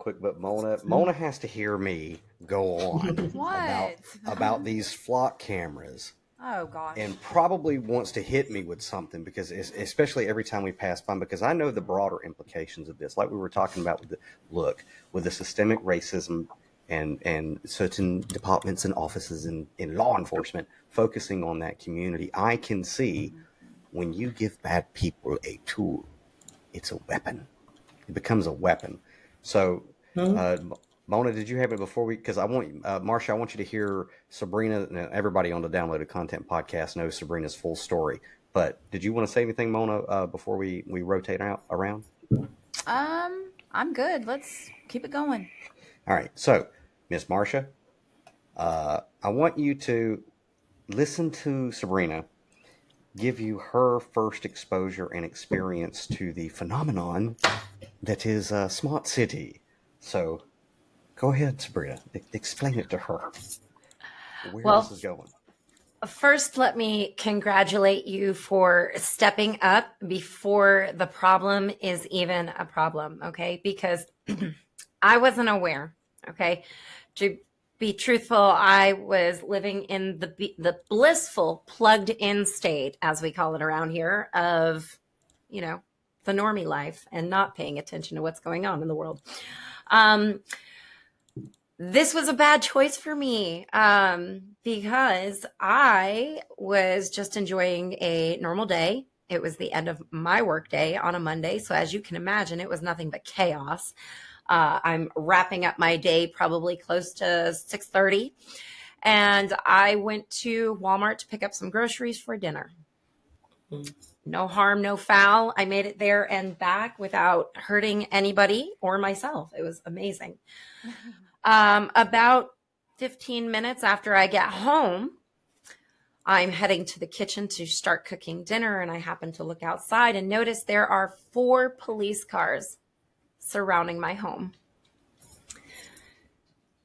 quick, but Mona has to hear me go on What? about these flock cameras. Oh gosh. And probably wants to hit me with something, because especially every time we pass by, because I know the broader implications of this, like we were talking about with the systemic racism and certain departments and offices in law enforcement focusing on that community. I can see when you give bad people a tool, it's a weapon. It becomes a weapon. So, Mona, did you have it before we? Because I want Marcia, I want you to hear Sabrina. Everybody on the Downloaded Content podcast knows Sabrina's full story. But did you want to say anything, Mona, before we rotate around? I'm good. Let's keep it going. All right. So, Miss Marcia, I want you to listen to Sabrina give you her first exposure and experience to the phenomenon that is Smart City. So, go ahead, Sabrina. Explain it to her. Where this is going. First, let me congratulate you for stepping up before the problem is even a problem, okay? Because I wasn't aware, okay? To be truthful, I was living in the blissful plugged-in state, as we call it around here, of, the normie life and not paying attention to what's going on in the world. This was a bad choice for me because I was just enjoying a normal day. It was the end of my work day on a Monday. So as you can imagine, it was nothing but chaos. I'm wrapping up my day probably close to 6:30. And I went to Walmart to pick up some groceries for dinner. No harm, no foul. I made it there and back without hurting anybody or myself. It was amazing. About 15 minutes after I get home, I'm heading to the kitchen to start cooking dinner, and I happen to look outside and notice there are 4 police cars surrounding my home.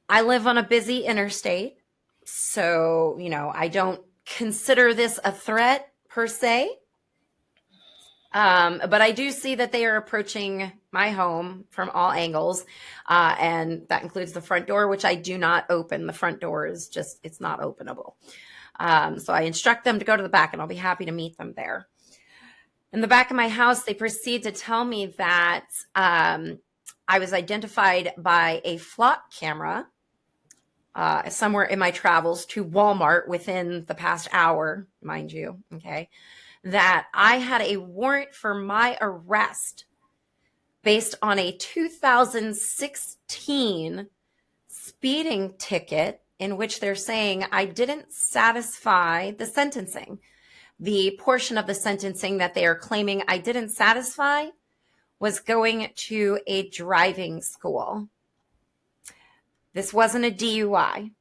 I live on a busy interstate, so, I don't consider this a threat per se. But I do see that they are approaching my home from all angles. And that includes the front door, which I do not open. The front door is it's not openable. So I instruct them to go to the back, and I'll be happy to meet them there. In the back of my house, they proceed to tell me that I was identified by a flock camera somewhere in my travels to Walmart within the past hour, mind you. Okay. That I had a warrant for my arrest based on a 2016 speeding ticket in which they're saying I didn't satisfy the sentencing. The portion of the sentencing that they are claiming I didn't satisfy was going to a driving school. This wasn't a DUI.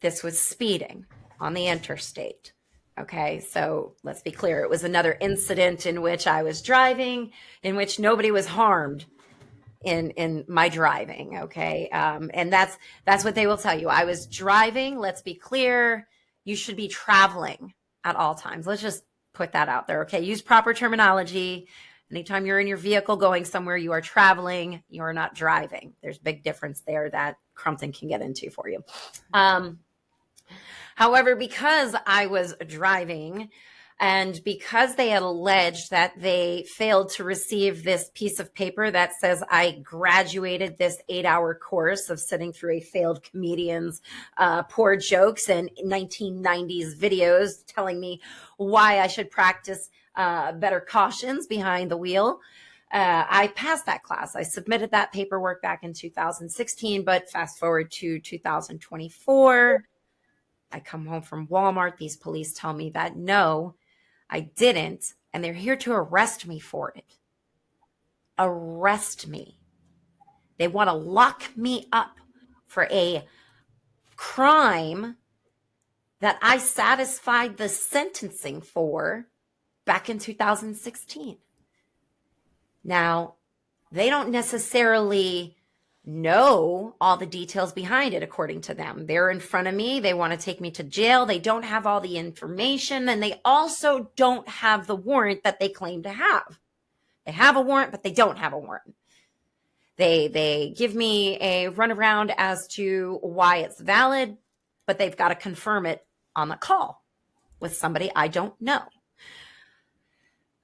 This was speeding on the interstate. Okay, so let's be clear. It was another incident in which I was driving, in which nobody was harmed in my driving. Okay, and that's what they will tell you. I was driving. Let's be clear. You should be traveling at all times. Let's just put that out there. Okay, use proper terminology. Anytime you're in your vehicle going somewhere, you are traveling. You are not driving. There's a big difference there that Crumpton can get into for you. However, because I was driving and because they had alleged that they failed to receive this piece of paper that says I graduated this 8-hour course of sitting through a failed comedian's poor jokes and 1990s videos telling me why I should practice better cautions behind the wheel, I passed that class. I submitted that paperwork back in 2016, but fast forward to 2024. I come home from Walmart. These police tell me that no, I didn't. And they're here to arrest me for it. Arrest me. They want to lock me up for a crime that I satisfied the sentencing for back in 2016. Now, they don't necessarily know all the details behind it, according to them. They're in front of me. They want to take me to jail. They don't have all the information, and they also don't have the warrant that they claim to have. They have a warrant, but they don't have a warrant. They give me a runaround as to why it's valid, but they've got to confirm it on the call with somebody I don't know.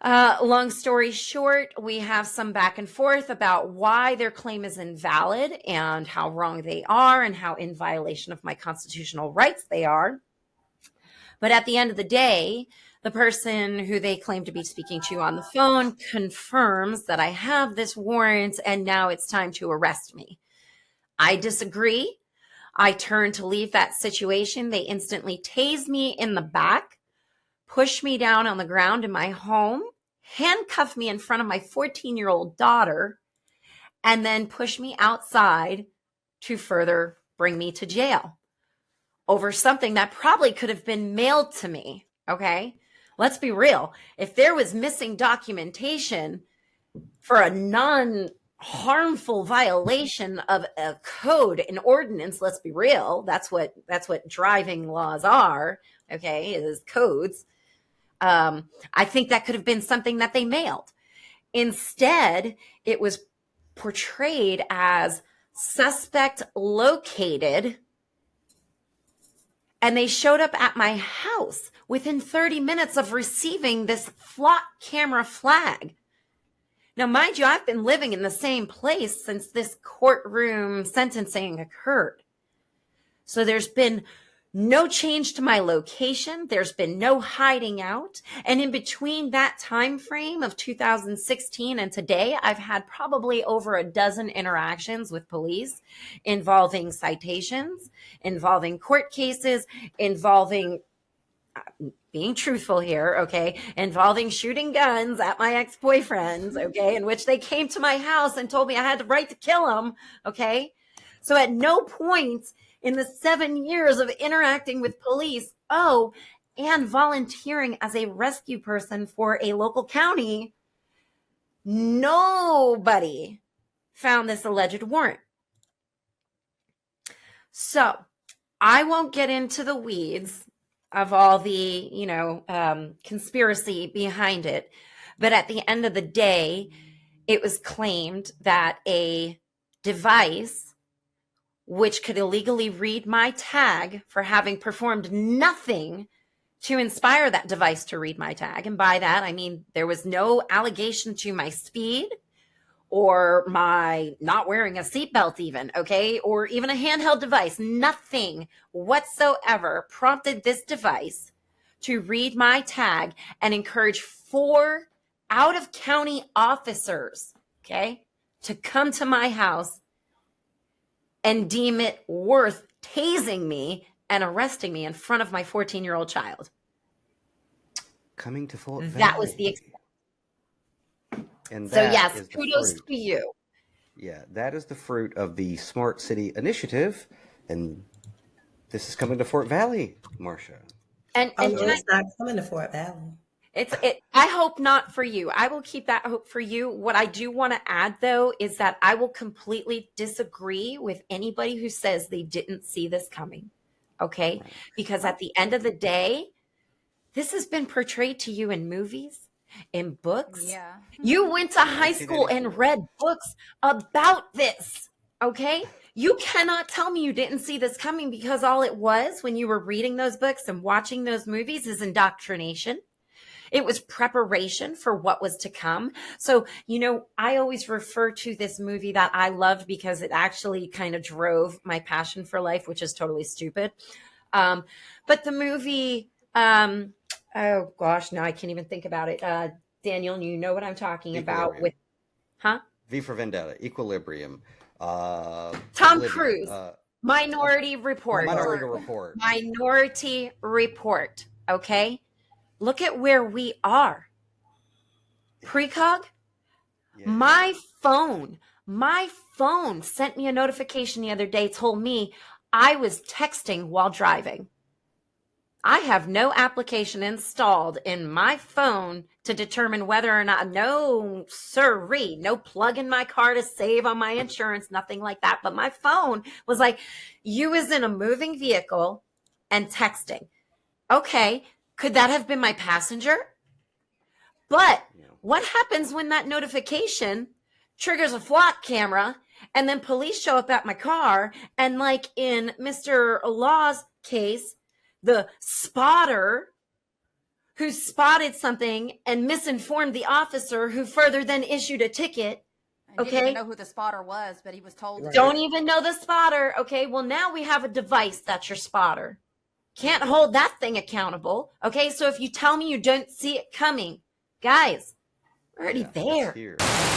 Long story short, we have some back and forth about why their claim is invalid and how wrong they are and how in violation of my constitutional rights they are. But at the end of the day, the person who they claim to be speaking to on the phone confirms that I have this warrant and now it's time to arrest me. I disagree. I turn to leave that situation. They instantly tase me in the back, push me down on the ground in my home, handcuff me in front of my 14-year-old daughter, and then push me outside to further bring me to jail over something that probably could have been mailed to me. Okay, let's be real. If there was missing documentation for a non-harmful violation of a code, an ordinance, let's be real, that's what driving laws are, okay, is codes. I think that could have been something that they mailed. Instead, it was portrayed as suspect located, and they showed up at my house within 30 minutes of receiving this flock camera flag. Now, mind you, I've been living in the same place since this courtroom sentencing occurred. So there's been no change to my location. There's been no hiding out. And in between that time frame of 2016 and today, I've had probably over a dozen interactions with police involving citations, involving court cases, involving being truthful here, okay, involving shooting guns at my ex-boyfriends, okay, in which they came to my house and told me I had the right to kill them, okay? So at no point in the 7 years of interacting with police, and volunteering as a rescue person for a local county, nobody found this alleged warrant. So I won't get into the weeds of all the, conspiracy behind it. But at the end of the day, it was claimed that a device which could illegally read my tag for having performed nothing to inspire that device to read my tag. And by that, I mean, there was no allegation to my speed or my not wearing a seatbelt even, okay, or even a handheld device. Nothing whatsoever prompted this device to read my tag and encourage 4 out-of-county officers, okay, to come to my house and deem it worth tasing me and arresting me in front of my 14-year-old child. Coming to Fort Valley. That was the extent. And so yes, kudos to you. Yeah, that is the fruit of the Smart City Initiative, and this is coming to Fort Valley, Marcia. And it's not coming to Fort Valley. I hope not for you. I will keep that hope for you. What I do want to add, though, is that I will completely disagree with anybody who says they didn't see this coming. Okay? Right. Because at the end of the day, this has been portrayed to you in movies, in books. Yeah. You went to high school and read books about this. Okay? You cannot tell me you didn't see this coming, because all it was when you were reading those books and watching those movies is indoctrination. It was preparation for what was to come. So, I always refer to this movie that I loved because it actually kind of drove my passion for life, which is totally stupid. But the movie, oh gosh, no, I can't even think about it. Daniel, you know what I'm talking about with, V for Vendetta, Equilibrium. Tom Cruise, Minority Report. Minority Report. Okay. Look at where we are. Precog, yeah. My phone sent me a notification the other day, told me I was texting while driving. I have no application installed in my phone to determine whether or not, no sirree, no plug in my car to save on my insurance, nothing like that. But my phone was like, you was in a moving vehicle and texting. Okay. Could that have been my passenger? But what happens when that notification triggers a flock camera And then police show up at my car. And like in Mr. Law's case, the spotter who spotted something and misinformed the officer who further then issued a ticket. I didn't even know who the spotter was, but he was told. Right. Don't even know the spotter. Okay, well, now we have a device that's your spotter. Can't hold that thing accountable. Okay, so if you tell me you don't see it coming, guys, we're already Yeah, there. it's here.